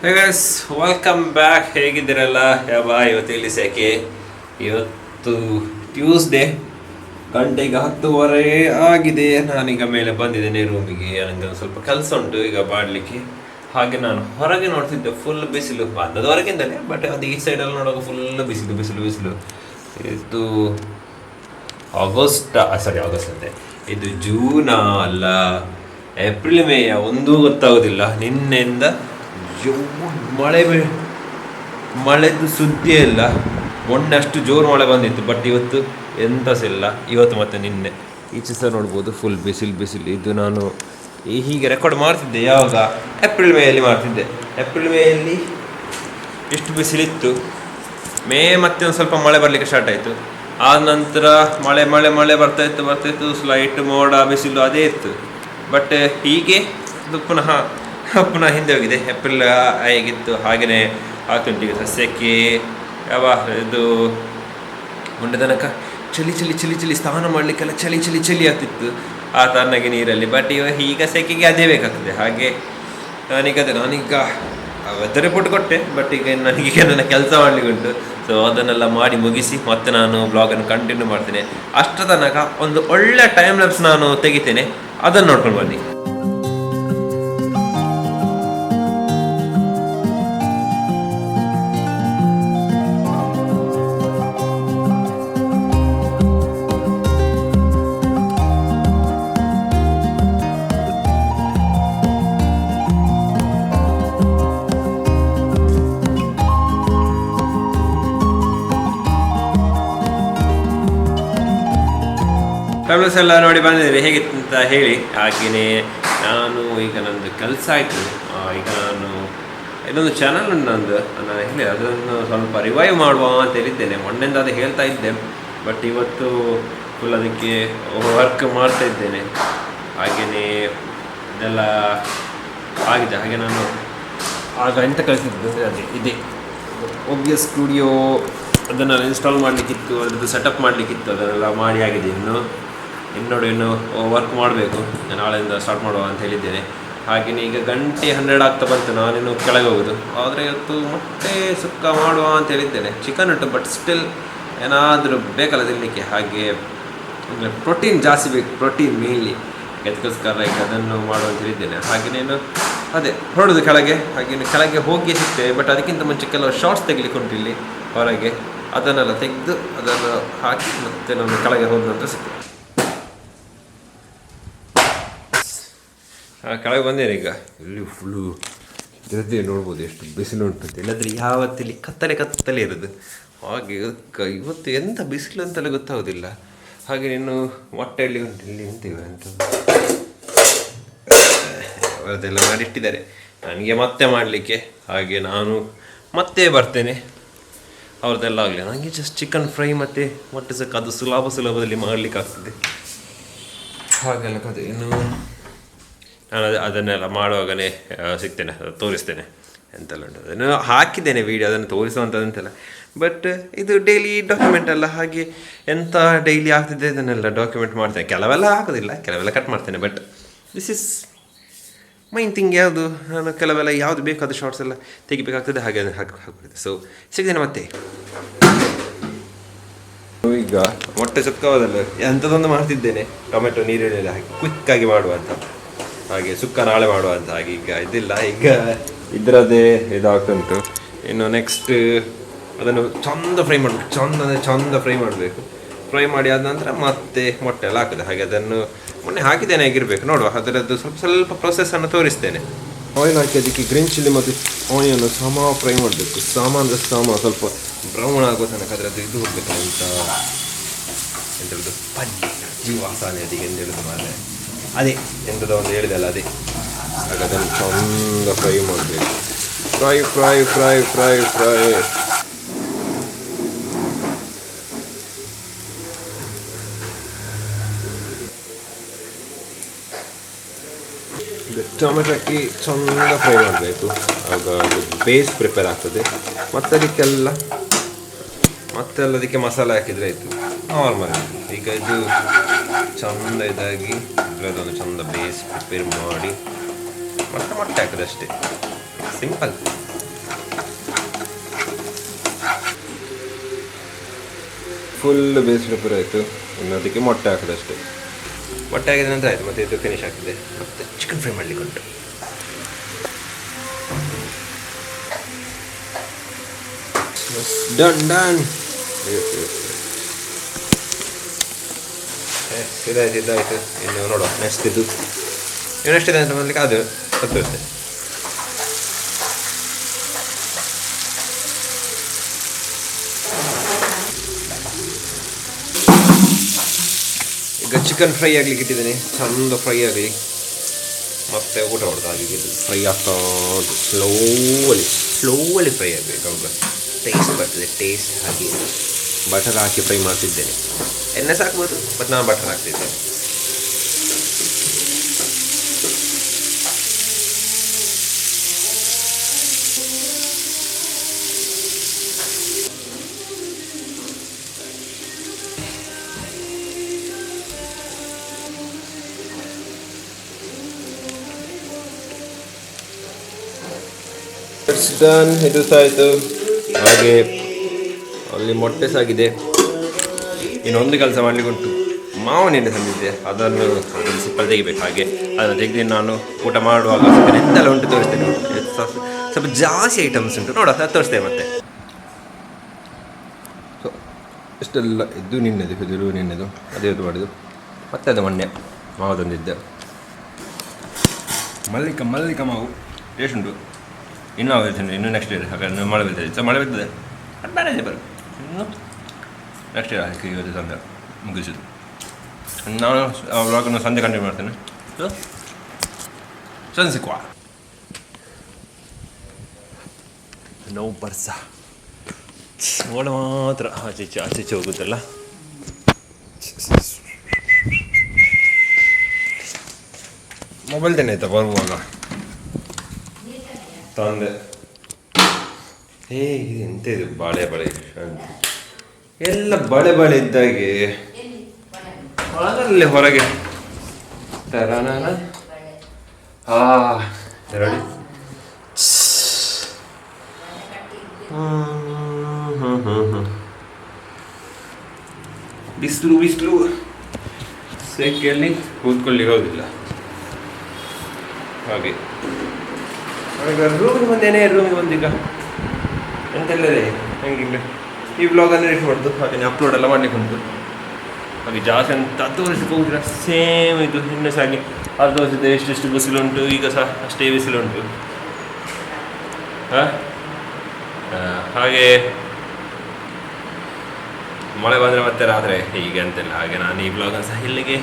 ಹೇ guys welcome back. ಹೇಗಿದ್ದೀರಲ್ಲ? ಇವತ್ತು ಇಲ್ಲಿ ಸೆಕೆ. ಇವತ್ತು ಟ್ಯೂಸ್ಡೇ, ಗಂಟೆ ಈಗ 10:30 ಆಗಿದೆ. ನಾನೀಗ ಮೇಲೆ ಬಂದಿದ್ದೇನೆ ರೂಮಿಗೆ. ನನಗೆ ಒಂದು ಸ್ವಲ್ಪ ಕೆಲಸ ಉಂಟು ಈಗ ಮಾಡಲಿಕ್ಕೆ. ಹಾಗೆ ನಾನು ಹೊರಗೆ ನೋಡ್ತಿದ್ದೆ, ಫುಲ್ ಬಿಸಿಲು. ಬಂದದ ಹೊರಗಿಂದಲೇ, ಬಟ್ ಅದು ಈ ಸೈಡಲ್ಲಿ ನೋಡುವಾಗ ಫುಲ್ ಬಿಸಿಲು ಬಿಸಿಲು ಬಿಸಿಲು. ಇದು ಆಗಸ್ಟ್ ಅಂತೆ, ಇದು ಜೂನಾ ಅಲ್ಲ ಏಪ್ರಿಲ್ ಮೇಯ ಒಂದೂ ಗೊತ್ತಾಗೋದಿಲ್ಲ. ನಿನ್ನೆಯಿಂದ ಮಳೆದು ಸುದ್ದಿಯೇ ಇಲ್ಲ. ಮೊನ್ನೆ ಅಷ್ಟು ಜೋರು ಮಳೆ ಬಂದಿತ್ತು, ಬಟ್ ಇವತ್ತು ಎಂತ ಸಹ ಇಲ್ಲ. ಇವತ್ತು ಮತ್ತು ನಿನ್ನೆ ಈಚೆ ಸಹ ನೋಡ್ಬೋದು ಫುಲ್ ಬಿಸಿಲು. ಇದು ನಾನು ಹೀಗೆ ರೆಕಾರ್ಡ್ ಮಾಡ್ತಿದ್ದೆ ಯಾವಾಗ, ಏಪ್ರಿಲ್ ಮೇಯಲ್ಲಿ ಮಾಡ್ತಿದ್ದೆ. ಏಪ್ರಿಲ್ ಮೇಯಲ್ಲಿ ಇಷ್ಟು ಬಿಸಿಲಿತ್ತು. ಮೇ ಮತ್ತೆ ಒಂದು ಸ್ವಲ್ಪ ಮಳೆ ಬರಲಿಕ್ಕೆ ಸ್ಟಾರ್ಟ್ ಆಯಿತು. ಆದ ನಂತರ ಮಳೆ ಬರ್ತಾಯಿತ್ತು. ಸ್ಲೈಟ್ ಮೋಡ ಬಿಸಿಲು ಅದೇ ಇತ್ತು. ಬಟ್ ಹೀಗೆ ಅದು ಪುನಃ ಹಿಂದೆ ಹೋಗಿದೆ. ಏಪ್ರಿಲ್ ಹೇಗಿತ್ತು ಹಾಗೆಯೇ ಆಗ್ತುಂಟು ಈಗ. ಸಸ್ಯಕ್ಕೆ ಇದು ಮೊನ್ನೆ ತನಕ ಚಳಿ ಸ್ನಾನ ಮಾಡಲಿಕ್ಕೆಲ್ಲ ಚಳಿ ಆಗ್ತಿತ್ತು ಆ ತಣ್ಣಗೆ ನೀರಲ್ಲಿ. ಬಟ್ ಈಗ ಸೆಕೆಗೆ ಅದೇ ಬೇಕಾಗ್ತದೆ. ಹಾಗೆ ನಾನೀಗ ವೆದರ್ ರಿಪೋರ್ಟ್ ಕೊಟ್ಟೆ, ಬಟ್ ಈಗ ನನಗೀಗ ನನ್ನ ಕೆಲಸ ಮಾಡಲಿಕ್ಕೆ ಉಂಟು. ಸೊ ಅದನ್ನೆಲ್ಲ ಮಾಡಿ ಮುಗಿಸಿ ಮತ್ತೆ ನಾನು ಬ್ಲಾಗನ್ನು ಕಂಟಿನ್ಯೂ ಮಾಡ್ತೇನೆ. ಅಷ್ಟರ ತನಕ ಒಂದು ಒಳ್ಳೆ ಟೈಮ್ ಲ್ಯಾಪ್ಸ್ ನಾನು ತೆಗಿತೇನೆ, ಅದನ್ನು ನೋಡ್ಕೊಂಡು ಬನ್ನಿ. ಟ್ರಾವೆಲ್ಸ್ ಎಲ್ಲ ನೋಡಿ ಬಂದಿದ್ದೀರಿ, ಹೇಗಿತ್ತು ಅಂತ ಹೇಳಿ. ಹಾಗೆಯೇ ನಾನು ಈಗ ನಂದು ಕೆಲಸ ಆಯಿತು. ಈಗ ನಾನು ಇನ್ನೊಂದು ಚಾನಲ್ ಉಂಟು ನಂದು, ನಾನು ಹೇಳಿ ಅದನ್ನು ಸ್ವಲ್ಪ ರಿವೈವ್ ಮಾಡುವ ಅಂತ ಹೇಳಿದ್ದೇನೆ. ಮೊನ್ನೆಯಿಂದ ಅದು ಹೇಳ್ತಾ ಇದ್ದೆ, ಬಟ್ ಇವತ್ತು ಫುಲ್ ಅದಕ್ಕೆ ವರ್ಕ್ ಮಾಡ್ತಾ ಇದ್ದೇನೆ. ಹಾಗೆಯೇ ಇದೆಲ್ಲ ಆಗಿದೆ. ಹಾಗೆ ನಾನು ಆಗ ಎಂತ ಕಳಿಸಿದ್ದು ಇದೆ OBS ಸ್ಟುಡಿಯೋ, ಅದನ್ನೆಲ್ಲ ಇನ್ಸ್ಟಾಲ್ ಮಾಡಲಿಕ್ಕಿತ್ತು, ಅದ್ರದ್ದು ಸೆಟಪ್ ಮಾಡಲಿಕ್ಕಿತ್ತು. ಅದನ್ನೆಲ್ಲ ಮಾಡಿ ಆಗಿದೆ. ಇನ್ನು ವರ್ಕ್ ಮಾಡಬೇಕು. ನಾಳೆಯಿಂದ ಸ್ಟಾರ್ಟ್ ಮಾಡುವ ಅಂತ ಹೇಳಿದ್ದೇನೆ. ಹಾಗೆಯೇ ಈಗ ಗಂಟೆ 12 ಆಗ್ತಾ ಬಂತು, ನಾನಿನ್ನು ಕೆಳಗೆ ಹೋಗೋದು. ಆದರೆ ಇವತ್ತು ಮೊಟ್ಟೆ ಸುಕ್ಕ ಮಾಡುವ ಅಂತ ಹೇಳಿದ್ದೇನೆ. ಚಿಕನ್ ಉಂಟು, ಬಟ್ ಸ್ಟಿಲ್ ಏನಾದರೂ ಬೇಕಲ್ಲ ತಿನ್ನಲಿಕ್ಕೆ. ಹಾಗೆ ಪ್ರೋಟೀನ್ ಜಾಸ್ತಿ ಬೇಕು, ಪ್ರೋಟೀನ್ ಮೇನ್ಲಿ. ಅದಕ್ಕೋಸ್ಕರ ಈಗ ಅದನ್ನು ಮಾಡುವ ಅಂತ ಹೇಳಿದ್ದೇನೆ. ಹಾಗೆಯೇ ಅದೇ ಹೊರಡೋದು ಕೆಳಗೆ. ಹಾಗೆಯೇ ಕೆಳಗೆ ಹೋಗಿ ಸಿಗ್ತೇವೆ, ಬಟ್ ಅದಕ್ಕಿಂತ ಮುಂಚೆ ಕೆಲವು ಶಾರ್ಟ್ಸ್ ತೆಗಿಲಿಕ್ಕೆ ಉಂಟು ಇಲ್ಲಿ ಹೊರಗೆ. ಅದನ್ನೆಲ್ಲ ತೆಗೆದು ಅದನ್ನು ಹಾಕಿ ಮತ್ತೆ ನಾನು ಕೆಳಗೆ ಹೋದ ನಂತರ ಸಿಗ್ತೇವೆ. ಕೆಳಗೆ ಬಂದೇನೆ ಈಗ. ಇಲ್ಲಿ ಫುಲ್ಲು ಇರದೇ ನೋಡ್ಬೋದು ಎಷ್ಟು ಬಿಸಿಲು ಉಂಟು. ಇಲ್ಲದ್ರೆ ಯಾವತ್ತಿಲ್ಲಿ ಕತ್ತಲೆ ಇರೋದು. ಹಾಗೆ ಇವತ್ತು ಎಂಥ ಬಿಸಿಲು ಅಂತೆಲ್ಲ ಗೊತ್ತಾಗೋದಿಲ್ಲ. ಹಾಗೆ ಇನ್ನು ಮೊಟ್ಟೆಯಲ್ಲಿ ಉಂಟು, ಇಲ್ಲಿ ನಿಂತೇವೆ ಅಂತ ಅದೆಲ್ಲ ಮಾಡಿಟ್ಟಿದ್ದಾರೆ ನನಗೆ ಮತ್ತೆ ಮಾಡಲಿಕ್ಕೆ. ಹಾಗೆ ನಾನು ಮತ್ತೆ ಬರ್ತೇನೆ ಅವ್ರದ್ದೆಲ್ಲ ಆಗಲಿ. ನನಗೆ ಜಸ್ಟ್ ಚಿಕನ್ ಫ್ರೈ ಮತ್ತು ಮೊಟ್ಟೆ ಸಕ್ಕ ಅದು ಸುಲಭದಲ್ಲಿ ಮಾಡಲಿಕ್ಕೆ ಆಗ್ತದೆ. ಹಾಗೆಲ್ಲ ಕತೆ. ಇನ್ನು ನಾನು ಅದನ್ನೆಲ್ಲ ಮಾಡುವಾಗಲೇ ಸಿಗ್ತೇನೆ, ತೋರಿಸ್ತೇನೆ ಎಂತೆಲ್ಲ ಉಂಟು. ಅದನ್ನು ಹಾಕಿದ್ದೇನೆ ವೀಡಿಯೋ, ಅದನ್ನು ತೋರಿಸುವಂಥದ್ದಂತೆಲ್ಲ. ಬಟ್ ಇದು ಡೈಲಿ ಡಾಕ್ಯುಮೆಂಟ್ ಅಲ್ಲ. ಹಾಗೆ ಎಂಥ ಡೈಲಿ ಆಗ್ತಿದೆ ಅದನ್ನೆಲ್ಲ ಡಾಕ್ಯುಮೆಂಟ್ ಮಾಡ್ತೇನೆ. ಕೆಲವೆಲ್ಲ ಆಗೋದಿಲ್ಲ, ಕೆಲವೆಲ್ಲ ಕಟ್ ಮಾಡ್ತೇನೆ. But this is mine thing. ಯಾವುದು ನಾನು ಕೆಲವೆಲ್ಲ ಯಾವುದು ಬೇಕಾದ ಶಾರ್ಟ್ಸ್ ಎಲ್ಲ ತೆಗಿಬೇಕಾಗ್ತದೆ, ಹಾಗೆ ಅದನ್ನು ಹಾಕ್ಬಿಡ್ತದೆ. ಸೊ ಸಿಗ್ತೇನೆ ಮತ್ತೆ. ಈಗ ಮೊಟ್ಟೆ ಸುಕ್ಕವಾದಲ್ಲ ಎಂಥದೊಂದು ಮಾಡ್ತಿದ್ದೇನೆ, ಟೊಮೆಟೊ ನೀರಿನಲ್ಲಿ ಹಾಕಿ ಕ್ವಿಕ್ಕಾಗಿ ಮಾಡುವ ಅಂತ. ಹಾಗೆ ಸುಕ್ಕ ನಾಳೆ ಮಾಡುವ ಅಂತ. ಹಾಗೆ ಈಗ ಇದಿಲ್ಲ, ಈಗ ಇದರದ್ದೇ ಇದಾಗ್ತುಂಟು. ಇನ್ನು ನೆಕ್ಸ್ಟ್ ಅದನ್ನು ಚಂದ ಫ್ರೈ ಮಾಡಬೇಕು. ಚಂದ ಫ್ರೈ ಮಾಡಬೇಕು. ಫ್ರೈ ಮಾಡಿ ಆದ ನಂತರ ಮತ್ತೆ ಮೊಟ್ಟೆ ಎಲ್ಲ ಹಾಕಿದೆ. ಹಾಗೆ ಅದನ್ನು ಮೊನ್ನೆ ಹಾಕಿದ್ದೇನೆ, ಆಗಿರಬೇಕು ನೋಡುವ. ಅದರದ್ದು ಸ್ವಲ್ಪ ಪ್ರೊಸೆಸನ್ನು ತೋರಿಸ್ತೇನೆ. ಆಯಿಲ್ ಹಾಕಿ ಅದಕ್ಕೆ ಗ್ರೀನ್ ಚಿಲ್ಲಿ ಮತ್ತು ಆನಿಯನ್ನು ಫ್ರೈ ಮಾಡಬೇಕು. ಸ್ವಲ್ಪ ಬ್ರೌನ್ ಆಗೋ ತನಕ ಅದರದ್ದು ಇದು ಹೋಗ್ಬೇಕು ಅಂತ ಎಂತ ಪಜ್ಜಿ ವಾಸನೆ ಅದಕ್ಕೆ ಎಂದು ಹೇಳೋದು ಮಾರೆ. ಅದೇ ಎಂಥದ್ದು ಒಂದು ಹೇಳಿದಲ್ಲ ಅದೇ. ಹಾಗೆ ಅದನ್ನು ಚಂದ ಫ್ರೈ ಮಾಡಬೇಕು. ಫ್ರೈ ಟೊಮೆಟೊ ಹಾಕಿ ಚಂದ ಫ್ರೈ ಮಾಡಬೇಕು. ಆಗ ಬೇಸ್ ಪ್ರಿಪೇರ್ ಆಗ್ತದೆ. ಅದಕ್ಕೆ ಮಸಾಲೆ ಹಾಕಿದರೆ ಆಯಿತು ನಾರ್ಮಲ್. ಈಗ ಇದು ಚಂದ ಇದಾಗಿ ಅದನ್ನು ಚಂದ ಬೇಸ್ ಪ್ರಿಪೇರ್ ಮಾಡಿ ಮತ್ತೆ ಮೊಟ್ಟೆ ಹಾಕೋದು ಅಷ್ಟೇ, ಸಿಂಪಲ್. ಫುಲ್ ಬೇಯಿಸಿದ ಪೂರ ಆಯಿತು. ಇನ್ನು ಅದಕ್ಕೆ ಮೊಟ್ಟೆ ಹಾಕೋದಷ್ಟೇ. ಮೊಟ್ಟೆ ಹಾಕಿದ ನಂತರ ಆಯಿತು. ಮತ್ತು ಇದು ಫಿನಿಶ್ ಆಗ್ತದೆ. ಮತ್ತು ಚಿಕನ್ ಫ್ರೈ ಮಾಡಲಿಕ್ಕೆ ಉಂಟು. Done done. ಇದಾಯಿತು. ಇನ್ನು ನೋಡುವ ನೆಕ್ಸ್ಟ್ ಇದು ನೆಕ್ಸ್ಟ್ ಇದೆ ಅಂತ ಮಾಡಲಿಕ್ಕೆ ಅದು ಹತ್ತಿರುತ್ತೆ. ಈಗ ಚಿಕನ್ ಫ್ರೈ ಆಗಲಿಕ್ಕೆ ಇಟ್ಟಿದ್ದೀನಿ. ಚಂದ ಫ್ರೈ ಆಗಲಿ. ಮತ್ತೆ ಊಟ ಹೊಡೆದು ಹಾಗೆ ಫ್ರೈ ಆಗ್ತಾ ಉಂಟು. ಸ್ಲೋವಲ್ಲಿ ಫ್ರೈ ಆಗಬೇಕು. ಅವಾಗ ಟೇಸ್ಟ್ ಬರ್ತದೆ. ಟೇಸ್ಟ್ ಹಾಕಿ ಬಟರ್ ಹಾಕಿ ಫ್ರೈ ಮಾಡ್ತಿದ್ದೇನೆ. ಎಣ್ಣೆ ಸಾಕ್ಬೋದು, ಬಟ್ ನಾನು ಬಟರ್ ಹಾಕ್ತಿದ್ದೇನೆ. ಡನ್. ಇದು ಸಹ ಆಯಿತು. ಹಾಗೆ ಅಲ್ಲಿ ಮೊಟ್ಟೆ ಸಾಗಿದೆ. ಇನ್ನೊಂದು ಕೆಲಸ ಮಾಡಲಿಕ್ಕೆ ಉಂಟು. ಮಾವನೆಣ್ಣೆ ತಂದಿದ್ದೆ, ಅದನ್ನು ಸಿಪ್ಪಲ್ಲಿ ತೆಗಿಬೇಕು. ಹಾಗೆ ಅದನ್ನು ತೆಗೆದು ನಾನು ಊಟ ಮಾಡುವಾಗ ಎಂತೆಲ್ಲ ಉಂಟು ತೋರಿಸ್ತೇನೆ. ಸ್ವಲ್ಪ ಜಾಸ್ತಿ ಐಟಮ್ಸ್ ಉಂಟು, ನೋಡ ತೋರಿಸ್ತೇವೆ. ಮತ್ತೆ ಸೊ ಇಷ್ಟೆಲ್ಲ ಇದು ನಿನ್ನೆದು ಅದೇ ಇದು ಮಾಡಿದ್ದು. ಮತ್ತೆ ಅದು ಮೊನ್ನೆ ಮಾವು ತಂದಿದ್ದೆ. ಮಲ್ಲಿಕ ಮಾವು ಟೇಸ್ಟ್ ಉಂಟು. ಇನ್ನೂ ಆಗುತ್ತೆ. ಇನ್ನೂ ನೆಕ್ಸ್ಟ್ ಇಯರ್ ಹಾಗಾದ್ರೆ ಮಳೆ ಬೀಳ್ತದೆ. ಮಳೆ ಬೀಳ್ತದೆ ಅದು ಬೇರೆ ಬರು. ಇನ್ನು ನೆಕ್ಸ್ಟ್ ಇಯರ್ ಹಾಕಿ ಇವತ್ತು ಸಂಜೆ ಮುಗಿಸಿದ್ದು. ನಾನು ವ್ಲಾಗನ್ನು ಸಂಜೆ ಕಂಟಿನ್ಯೂ ಮಾಡ್ತೇನೆ. ಸಂಜೆ ಸಿಕ್ಕುವ. ನೋವು ಬರ್ಸ ಓಡ ಮಾತ್ರ ಆಚೆ ಹೋಗುತ್ತಲ್ಲ. ಮೊಬೈಲ್ ತಾನೆ ಆಯ್ತಾ ಬರುವಾಗ ತಂದೆ. ಇದು ಎಂತ ಇದು ಬಾಳೆ ಎಲ್ಲ ಬಳೆ ಇದ್ದಾಗೆ ಅದರಲ್ಲಿ ಹೊರಗೆ ನೋಡಿ. ಬಿಸಿಲು ಸೆಕೆಯಲ್ಲಿ ಕೂತ್ಕೊಳ್ಳಿಕ್ಕೆ ಹೋಗಿಲ್ಲ. ಹಾಗೆ ರೂಮಿಗೆ ಬಂದೇನೆ. ರೂಮಿಗೆ ಬಂದೀಗ ಎಂತೆಲ್ಲದೆ ಹಂಗಿಲ್ಲ. ಈ ವ್ಲಾಗನ್ನು ಎಡಿಟ್ ಮಾಡೋದು, ಹಾಗೆ ಅಪ್ಲೋಡ್ ಎಲ್ಲ ಮಾಡಲಿಕ್ಕೆ ಉಂಟು. ಹಾಗೆ ಜಾಸ್ತಿ ಅಂತ ತೋರಿಸಿಕ್ಕೆ ಹೋಗಿಲ್ಲ. ಸೇಮ್ ಇದು ಇನ್ನೂ ಸಹ ಹಾಗೆ ಅದು ತೋರಿಸಿದ್ದೆ. ಎಷ್ಟೆಷ್ಟು ಬಿಸಿಲುಂಟು, ಈಗ ಸಹ ಅಷ್ಟೇ ಬಿಸಿಲುಂಟು. ಹಾಗೆ ಮಳೆ ಬಂದರೆ ಮತ್ತೆ ರಾತ್ರಿ ಹೀಗೆ ಅಂತೆಲ್ಲ. ಹಾಗೆ ನಾನು ಈ ವ್ಲಾಗನ್ನು ಸಹ ಇಲ್ಲಿಗೆ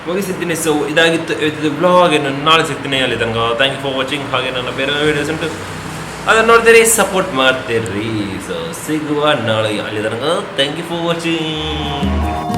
ಮುಗಿಸಿದ್ದೀನಿ. ಸೊ ಇದಾಗಿತ್ತು ಇವತ್ತಿದ್ದು ವ್ಲಾಗ್. ನಾನು ನಾಳೆ ಸಿಗ್ತೀನಿ. ಅಲ್ಲಿ ತನಕ ಥ್ಯಾಂಕ್ ಯು ಫಾರ್ ವಾಚಿಂಗ್. ಹಾಗೆ ನನ್ನ ಬೇರೆ ವೀಡಿಯೋಸ್ ಉಂಟು, ಅದನ್ನು ನೋಡ್ತೀರಿ, ಸಪೋರ್ಟ್ ಮಾಡ್ತೀರಿ. ಸೊ ಸಿಗುವ ನಾಳೆ. ಅಲ್ಲಿ ತನಕ ಥ್ಯಾಂಕ್ ಯು ಫಾರ್ ವಾಚಿಂಗ್.